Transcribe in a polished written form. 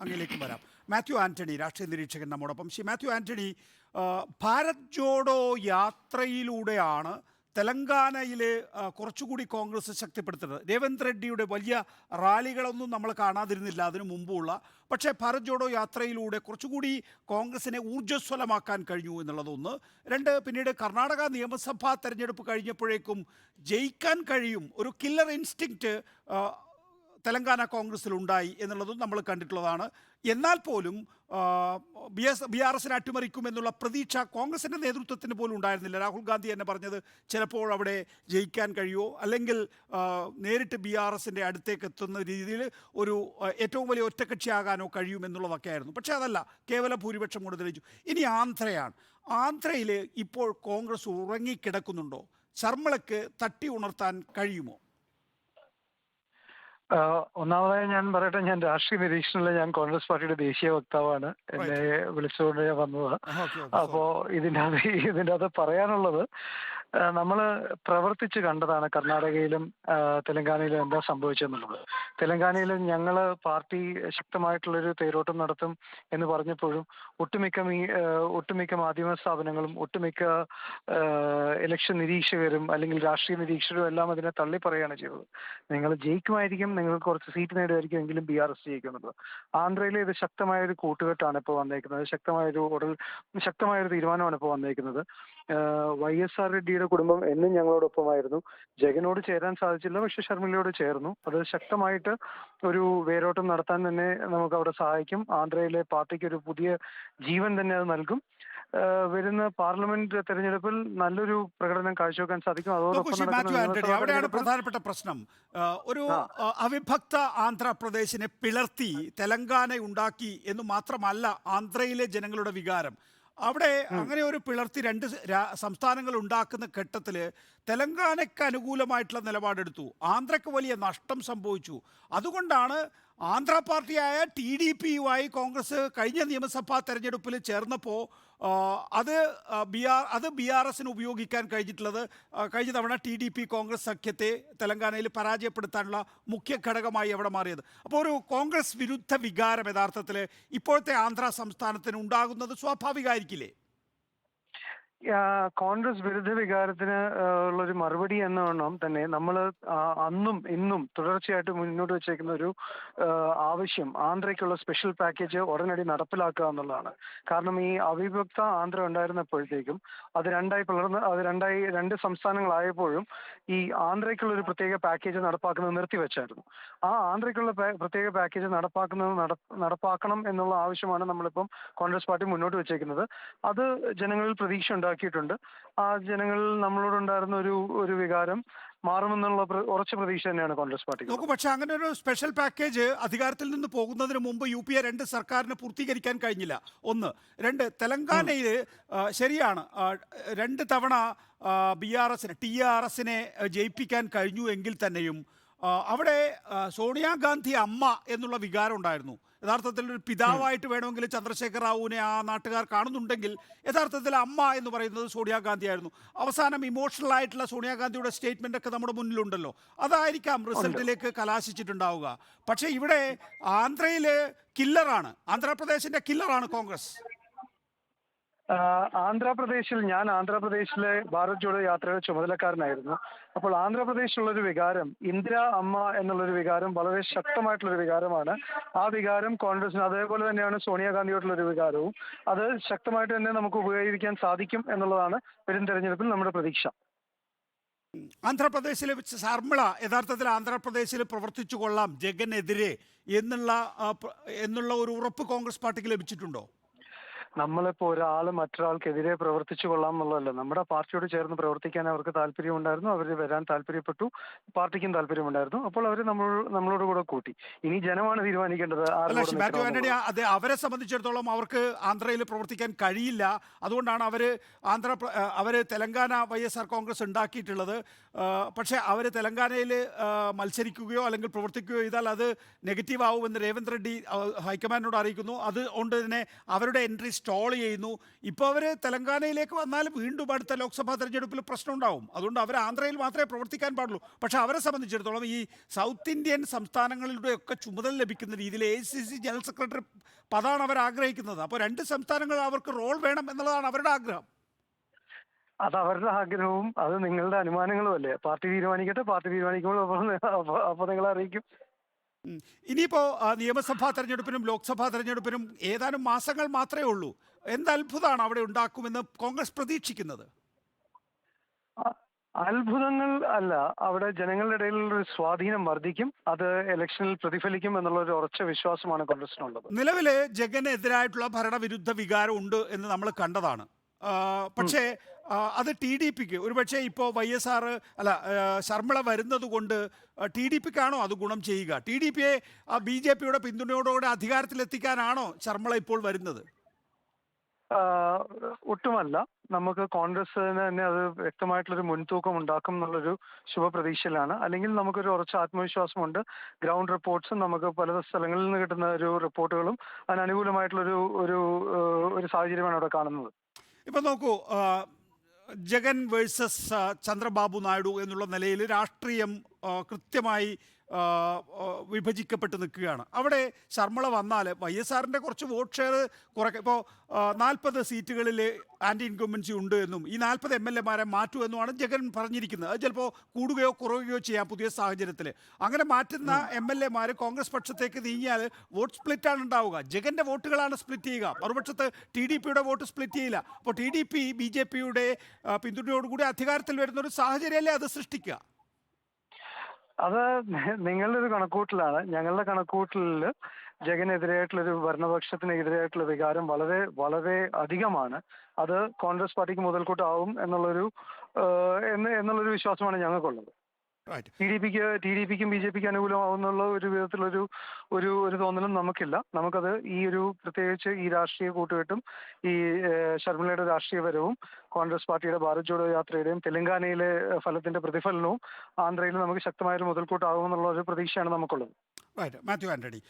അങ്ങയിലേക്കും വരാം. മാത്യു ആൻ്റണി രാഷ്ട്രീയ നിരീക്ഷകൻ നമ്മോടൊപ്പം. ശ്രീ മാത്യു ആൻ്റണി, ഭാരത് ജോഡോ യാത്രയിലൂടെയാണ് തെലങ്കാനയിൽ കുറച്ചുകൂടി കോൺഗ്രസ് ശക്തിപ്പെടുത്തുന്നത്. രേവന്ത് റെഡ്ഡിയുടെ വലിയ റാലികളൊന്നും നമ്മൾ കാണാതിരുന്നില്ല അതിനു മുമ്പുള്ള. പക്ഷേ ഭാരത് ജോഡോ യാത്രയിലൂടെ കുറച്ചുകൂടി കോൺഗ്രസിനെ ഊർജ്ജസ്വലമാക്കാൻ കഴിഞ്ഞു എന്നുള്ളതൊന്ന്. രണ്ട്, പിന്നീട് കർണാടക നിയമസഭാ തെരഞ്ഞെടുപ്പ് കഴിഞ്ഞപ്പോഴേക്കും ജയിക്കാൻ കഴിയും, ഒരു കില്ലർ ഇൻസ്റ്റിങ്ക്റ്റ് തെലങ്കാന കോൺഗ്രസ്സിലുണ്ടായി എന്നുള്ളതും നമ്മൾ കണ്ടിട്ടുള്ളതാണ്. എന്നാൽ പോലും ബി ആർ എസിനെ അട്ടിമറിക്കുമെന്നുള്ള പ്രതീക്ഷ കോൺഗ്രസിൻ്റെ നേതൃത്വത്തിന് പോലും ഉണ്ടായിരുന്നില്ല. രാഹുൽ ഗാന്ധി തന്നെ പറഞ്ഞത് ചിലപ്പോൾ അവിടെ ജയിക്കാൻ കഴിയുമോ, അല്ലെങ്കിൽ നേരിട്ട് ബി ആർ എസിൻ്റെ അടുത്തേക്ക് എത്തുന്ന രീതിയിൽ ഒരു ഏറ്റവും വലിയ ഒറ്റക്കക്ഷിയാകാനോ കഴിയുമെന്നുള്ളതൊക്കെ ആയിരുന്നു. പക്ഷേ അതല്ല, കേവല ഭൂരിപക്ഷം കൊണ്ട് തെളിയിച്ചു. ഇനി ആന്ധ്രയാണ്. ആന്ധ്രയിൽ ഇപ്പോൾ കോൺഗ്രസ് ഉറങ്ങിക്കിടക്കുന്നുണ്ടോ? ശർമ്മളയ്ക്ക് തട്ടി ഉണർത്താൻ കഴിയുമോ? ഒന്നാമതായി ഞാൻ പറയട്ടെ, ഞാൻ രാഷ്ട്രീയ നിരീക്ഷണത്തിലെ ഞാൻ കോൺഗ്രസ് പാർട്ടിയുടെ ദേശീയ വക്താവാണ്. എന്നെ വിളിച്ചുകൊണ്ട് ഞാൻ വന്നത്. അപ്പോ ഇതിൻ്റെ അത് പറയാനുള്ളത്, നമ്മൾ പ്രവർത്തിച്ച് കണ്ടതാണ് കർണാടകയിലും തെലങ്കാനയിലും എന്താ സംഭവിച്ചെന്നുള്ളത്. തെലങ്കാനയിലും ഞങ്ങൾ പാർട്ടി ശക്തമായിട്ടുള്ളൊരു തേരോട്ടം നടത്തും എന്ന് പറഞ്ഞപ്പോഴും ഒട്ടുമിക്ക മാധ്യമ സ്ഥാപനങ്ങളും ഒട്ടുമിക്ക ഇലക്ഷൻ നിരീക്ഷകരും അല്ലെങ്കിൽ രാഷ്ട്രീയ നിരീക്ഷകരും എല്ലാം അതിനെ തള്ളി പറയുകയാണ് ചെയ്തത്. നിങ്ങൾ ജയിക്കുമായിരിക്കും, നിങ്ങൾക്ക് കുറച്ച് സീറ്റ് നേടുമായിരിക്കും, എങ്കിലും ബി ആർ എസ് ജയിക്കുന്നുള്ളത്. ആന്ധ്രയിൽ ഇത് ശക്തമായൊരു കൂട്ടുകെട്ടാണ് ഇപ്പോൾ വന്നേക്കുന്നത്. ശക്തമായൊരു തീരുമാനമാണ് ഇപ്പോൾ വന്നേക്കുന്നത്. YSR റെഡ്ഡിയുടെ കുടുംബം എന്നും ഞങ്ങളോടൊപ്പമായിരുന്നു. ജഗനോട് ചേരാൻ സാധിച്ചില്ല, പക്ഷെ ശർമ്മിളയോട് ചേർന്നു. അത് ശക്തമായിട്ട് ഒരു വേരോട്ടം നടത്താൻ തന്നെ നമുക്ക് അവിടെ സഹായിക്കും. ആന്ധ്രയിലെ പാർട്ടിക്ക് ഒരു പുതിയ ജീവൻ തന്നെ അത് നൽകും. വരുന്ന പാർലമെന്റ് തെരഞ്ഞെടുപ്പിൽ നല്ലൊരു പ്രകടനം കാഴ്ചവെക്കാൻ സാധിക്കും. അതോടൊപ്പം അവിടെയാണ് പ്രധാനപ്പെട്ട പ്രശ്നം. ഒരു അവിഭക്ത ആന്ധ്രാപ്രദേശിനെ പിളർത്തി തെലങ്കാന ഉണ്ടാക്കി എന്ന് മാത്രമല്ല ആന്ധ്രയിലെ ജനങ്ങളുടെ വികാരം. അവിടെ അങ്ങനെ ഒരു പിളർത്തി രണ്ട് സംസ്ഥാനങ്ങൾ ഉണ്ടാക്കുന്ന ഘട്ടത്തിൽ തെലങ്കാനയ്ക്ക് അനുകൂലമായിട്ടുള്ള നിലപാടെടുത്തു. ആന്ധ്രയ്ക്ക് വലിയ നഷ്ടം സംഭവിച്ചു. അതുകൊണ്ടാണ് ആന്ധ്ര പാർട്ടിയായ TDPയുമായി കോൺഗ്രസ് കഴിഞ്ഞ നിയമസഭാ തെരഞ്ഞെടുപ്പിൽ ചേർന്നപ്പോൾ അത് ബി ആർ എസിന് ഉപയോഗിക്കാൻ കഴിഞ്ഞിട്ടുള്ളത്. കഴിഞ്ഞ തവണ TDP കോൺഗ്രസ് സഖ്യത്തെ തെലങ്കാനയിൽ പരാജയപ്പെടുത്താനുള്ള മുഖ്യ ഘടകമായി അവിടെ മാറിയത്. അപ്പോൾ ഒരു കോൺഗ്രസ് വിരുദ്ധ വികാരം യഥാർത്ഥത്തിൽ ഇപ്പോഴത്തെ ആന്ധ്ര സംസ്ഥാനത്തിന് ഉണ്ടാകുന്നത് സ്വാഭാവികമായിരിക്കില്ലേ? കോൺഗ്രസ് വിരുദ്ധ വികാരത്തിന് ഉള്ളൊരു മറുപടി എന്നോണം തന്നെ നമ്മൾ അന്നും ഇന്നും തുടർച്ചയായിട്ട് മുന്നോട്ട് വെച്ചേക്കുന്ന ഒരു ആവശ്യം ആന്ധ്രയ്ക്കുള്ള സ്പെഷ്യൽ പാക്കേജ് ഉടനടി നടപ്പിലാക്കുക എന്നുള്ളതാണ്. കാരണം ഈ അവിഭക്ത ആന്ധ്ര ഉണ്ടായിരുന്നപ്പോഴത്തേക്കും അത് രണ്ട് സംസ്ഥാനങ്ങളായപ്പോഴും ഈ ആന്ധ്രയ്ക്കുള്ള ഒരു പ്രത്യേക പാക്കേജ് നടപ്പാക്കുന്നത് നിർത്തിവെച്ചായിരുന്നു. ആ ആന്ധ്രയ്ക്കുള്ള പ്രത്യേക പാക്കേജ് നടപ്പാക്കണം എന്നുള്ള ആവശ്യമാണ് നമ്മളിപ്പം കോൺഗ്രസ് പാർട്ടി മുന്നോട്ട് വെച്ചേക്കുന്നത്. അത് ജനങ്ങളിൽ പ്രതീക്ഷ ഉണ്ടാക്കിയിട്ടുണ്ട്. ആ ജനങ്ങളിൽ നമ്മളോടുണ്ടായിരുന്ന ഒരു വികാരം മാറുമെന്നുള്ള ഉറച്ച പ്രതീക്ഷ തന്നെയാണ് കോൺഗ്രസ് പാർട്ടി. നോക്കൂ, പക്ഷേ അങ്ങനെ ഒരു സ്പെഷ്യൽ പാക്കേജ് അധികാരത്തിൽ നിന്ന് പോകുന്നതിന് മുമ്പ് UPA 2 സർക്കാരിന് പൂർത്തീകരിക്കാൻ കഴിഞ്ഞില്ല. ഒന്ന്. രണ്ട്, തെലങ്കാനയിൽ ശരിയാണ് 2 തവണ TRS ജയിപ്പിക്കാൻ കഴിഞ്ഞു എങ്കിൽ തന്നെയും അവിടെ സോണിയാഗാന്ധി അമ്മ എന്നുള്ള വികാരം ഉണ്ടായിരുന്നു. യഥാർത്ഥത്തിൽ ഒരു പിതാവായിട്ട് വേണമെങ്കിൽ ചന്ദ്രശേഖർ റാവുവിനെ ആ നാട്ടുകാർ കാണുന്നുണ്ടെങ്കിൽ യഥാർത്ഥത്തിൽ അമ്മ എന്ന് പറയുന്നത് സോണിയാഗാന്ധി ആയിരുന്നു. അവസാനം ഇമോഷണൽ ആയിട്ടുള്ള സോണിയാഗാന്ധിയുടെ സ്റ്റേറ്റ്മെൻ്റ് ഒക്കെ നമ്മുടെ മുന്നിലുണ്ടല്ലോ. അതായിരിക്കാം റിസൾട്ടിലേക്ക് കലാശിച്ചിട്ടുണ്ടാവുക. പക്ഷേ ഇവിടെ ആന്ധ്രയിൽ കില്ലറാണ്, ആന്ധ്രാപ്രദേശിൻ്റെ കില്ലറാണ് കോൺഗ്രസ്. ഞാൻ ആന്ധ്രാപ്രദേശിലെ ഭാരത് ജോഡോ യാത്രയുടെ ചുമതലക്കാരനായിരുന്നു. അപ്പോൾ ആന്ധ്രാപ്രദേശിലുള്ളൊരു വികാരം, ഇന്ദിര അമ്മ എന്നുള്ളൊരു വികാരം വളരെ ശക്തമായിട്ടുള്ളൊരു വികാരമാണ്. ആ വികാരം കോൺഗ്രസിന്, അതേപോലെ തന്നെയാണ് സോണിയാഗാന്ധിയോടുള്ളൊരു വികാരവും. അത് ശക്തമായിട്ട് തന്നെ നമുക്ക് ഉപയോഗിക്കാൻ സാധിക്കും എന്നുള്ളതാണ് വരും തെരഞ്ഞെടുപ്പിൽ നമ്മുടെ പ്രതീക്ഷ. ആന്ധ്രാപ്രദേശിലെ ശർമ്മിള യഥാർത്ഥത്തിൽ ആന്ധ്രാപ്രദേശിൽ പ്രവർത്തിച്ചു കൊള്ളാം ജഗനെതിരെ എന്നുള്ള ഒരു ഉറപ്പ് കോൺഗ്രസ് പാർട്ടിക്ക് ലഭിച്ചിട്ടുണ്ടോ? നമ്മളിപ്പോൾ ഒരാൾ മറ്റൊരാൾക്കെതിരെ പ്രവർത്തിച്ചു കൊള്ളാം എന്നുള്ളതല്ല. നമ്മുടെ പാർട്ടിയോട് ചേർന്ന് പ്രവർത്തിക്കാൻ അവർക്ക് താല്പര്യമുണ്ടായിരുന്നു, അവർ വരാൻ താല്പര്യപ്പെട്ടു, പാർട്ടിക്കും താല്പര്യമുണ്ടായിരുന്നു. അപ്പോൾ അവർ നമ്മളോട് കൂടെ കൂട്ടി. ഇനി ജനമാണ് തീരുമാനിക്കേണ്ടത്. അതെ, അവരെ സംബന്ധിച്ചിടത്തോളം അവർക്ക് ആന്ധ്രയിൽ പ്രവർത്തിക്കാൻ കഴിയില്ല. അതുകൊണ്ടാണ് അവർ തെലങ്കാന YSR കോൺഗ്രസ് ഉണ്ടാക്കിയിട്ടുള്ളത്. പക്ഷേ അവർ തെലങ്കാനയിൽ മത്സരിക്കുകയോ അല്ലെങ്കിൽ പ്രവർത്തിക്കുകയോ ചെയ്താൽ അത് നെഗറ്റീവ് ആവുമെന്ന് രേവന്ത് റെഡ്ഡി ഹൈക്കമാൻഡിനോട് അറിയിക്കുന്നു. അതുകൊണ്ട് തന്നെ അവരുടെ എൻട്രി സ്റ്റോൾ ചെയ്യുന്നു. ഇപ്പോൾ അവർ തെലങ്കാനയിലേക്ക് വന്നാലും വീണ്ടും അടുത്ത ലോക്സഭാ തെരഞ്ഞെടുപ്പിൽ പ്രശ്നം ഉണ്ടാവും. അതുകൊണ്ട് അവർ ആന്ധ്രയിൽ മാത്രമേ പ്രവർത്തിക്കാൻ പാടുള്ളൂ. പക്ഷേ അവരെ സംബന്ധിച്ചിടത്തോളം ഈ സൗത്ത് ഇന്ത്യൻ സംസ്ഥാനങ്ങളിലൂടെയൊക്കെ ചുമതല ലഭിക്കുന്ന രീതിയിൽ AICC ജനറൽ സെക്രട്ടറി പദമാണ് അവർ ആഗ്രഹിക്കുന്നത്. അപ്പോൾ രണ്ട് സംസ്ഥാനങ്ങൾ അവർക്ക് റോൾ വേണം എന്നുള്ളതാണ് അവരുടെ ആഗ്രഹം. അത് അവരുടെ ആഗ്രഹവും അത് നിങ്ങളുടെ അനുമാനങ്ങളും അല്ലേ. പാർട്ടി തീരുമാനിക്കട്ടെ, പാർട്ടി തീരുമാനിക്കുമ്പോൾ അപ്പോൾ നിങ്ങളെ അറിയിക്കും. ഇനിയിപ്പോൾ നിയമസഭാ തെരഞ്ഞെടുപ്പിനും ലോക്സഭാ തെരഞ്ഞെടുപ്പിനും ഏതാനും മാസങ്ങൾ മാത്രമേ ഉള്ളൂ. എന്ത് അത്ഭുതമാണ് അവിടെ ഉണ്ടാക്കുമെന്ന് കോൺഗ്രസ് പ്രതീക്ഷിക്കുന്നത്? അത്ഭുതങ്ങൾ അല്ല, അവിടെ ജനങ്ങളുടെ ഇടയിലുള്ള ഒരു സ്വാധീനം വർദ്ധിക്കും. അത് ഇലക്ഷനിൽ പ്രതിഫലിക്കും എന്നുള്ള ഒരു ഉറച്ച വിശ്വാസമാണ് കോൺഗ്രസിനുള്ളത്. നിലവിൽ ജഗനെതിരായിട്ടുള്ള ഭരണവിരുദ്ധ വികാരം ഉണ്ട് എന്ന് നമ്മൾ കണ്ടതാണ്. പക്ഷേ അത് TDPക്ക് ഒരുപക്ഷെ ഇപ്പോൾ YSR അല്ല ശർമ്മിള വരുന്നത് കൊണ്ട് TDPക്കാണോ അത് ഗുണം ചെയ്യുക? TDPയെ BJPയുടെ പിന്തുണയോടുകൂടെ അധികാരത്തിലെത്തിക്കാനാണോ ശർമ്മിള ഇപ്പോൾ വരുന്നത്? ഒട്ടുമല്ല. നമുക്ക് കോൺഗ്രസിന് തന്നെ അത് വ്യക്തമായിട്ടുള്ളൊരു മുൻതൂക്കം ഉണ്ടാക്കും എന്നുള്ളൊരു ശുഭപ്രതീക്ഷയിലാണ്. അല്ലെങ്കിൽ നമുക്കൊരു ഉറച്ച ആത്മവിശ്വാസമുണ്ട്. ഗ്രൗണ്ട് റിപ്പോർട്ട്സും നമുക്ക് പല സ്ഥലങ്ങളിൽ നിന്ന് കിട്ടുന്ന ഒരു റിപ്പോർട്ടുകളും അതിനനുകൂലമായിട്ടുള്ളൊരു ഒരു ഒരു സാഹചര്യമാണ് അവിടെ കാണുന്നത്. ഇപ്പം നോക്കൂ, ജഗൻ വേഴ്സസ് ചന്ദ്രബാബു നായിഡു എന്നുള്ള നിലയിൽ രാഷ്ട്രീയം കൃത്യമായി വിഭജിക്കപ്പെട്ട് നിൽക്കുകയാണ്. അവിടെ ശർമ്മിള വന്നാൽ YSRൻ്റെ കുറച്ച് വോട്ട് ഷെയർ കുറയ്ക്കും. ഇപ്പോൾ 40 സീറ്റുകളിൽ ആൻറ്റി ഇൻകംബൻസി ഉണ്ട് എന്നും ഈ 40 MLA മാറ്റൂ എന്നുമാണ് ജഗൻ പറഞ്ഞിരിക്കുന്നത്. അത് ചിലപ്പോൾ കൂടുകയോ കുറയുകയോ ചെയ്യാം പുതിയ സാഹചര്യത്തിൽ. അങ്ങനെ മാറ്റുന്ന MLA കോൺഗ്രസ് പക്ഷത്തേക്ക് നീങ്ങിയാൽ വോട്ട് സ്പ്ലിറ്റാണ് ഉണ്ടാവുക. ജഗൻ്റെ വോട്ടുകളാണ് സ്പ്ലിറ്റ് ചെയ്യുക. മറുപക്ഷത്ത് TDPയുടെ വോട്ട് സ്പ്ലിറ്റ് ചെയ്യില്ല. അപ്പോൾ TDP BJPയുടെ പിന്തുണയോടുകൂടി അധികാരത്തിൽ വരുന്നൊരു സാഹചര്യമല്ലേ അത് സൃഷ്ടിക്കുക? അത് നിങ്ങളുടെ ഒരു കണക്കൂട്ടലാണ്. ഞങ്ങളുടെ കണക്കൂട്ടലിൽ ജഗനെതിരായിട്ടുള്ളൊരു ഭരണപക്ഷത്തിനെതിരായിട്ടുള്ള വികാരം വളരെ വളരെ അധികമാണ്. അത് കോൺഗ്രസ് പാർട്ടിക്ക് മുതൽക്കൂട്ടാവും എന്നുള്ളൊരു വിശ്വാസമാണ് ഞങ്ങൾക്കുള്ളത്. TDPക്കും BJPക്കും അനുകൂലമാവുന്നുള്ള ഒരു വിധത്തിലൊരു ഒരു തോന്നലും നമുക്കില്ല. നമുക്കത് ഈ ഒരു പ്രത്യേകിച്ച് ഈ രാഷ്ട്രീയ കൂട്ടുകെട്ടും ഈ ശർമ്മിളയുടെ രാഷ്ട്രീയ വരവും കോൺഗ്രസ് പാർട്ടിയുടെ ഭാരത് ജോഡോ യാത്രയുടെയും തെലങ്കാനയിലെ ഫലത്തിന്റെ പ്രതിഫലനവും ആന്ധ്രയിൽ നമുക്ക് ശക്തമായൊരു മുതൽക്കൂട്ടാകുമെന്നുള്ള ഒരു പ്രതീക്ഷയാണ് നമുക്കുള്ളത്. മാത്യു ആന്റണി.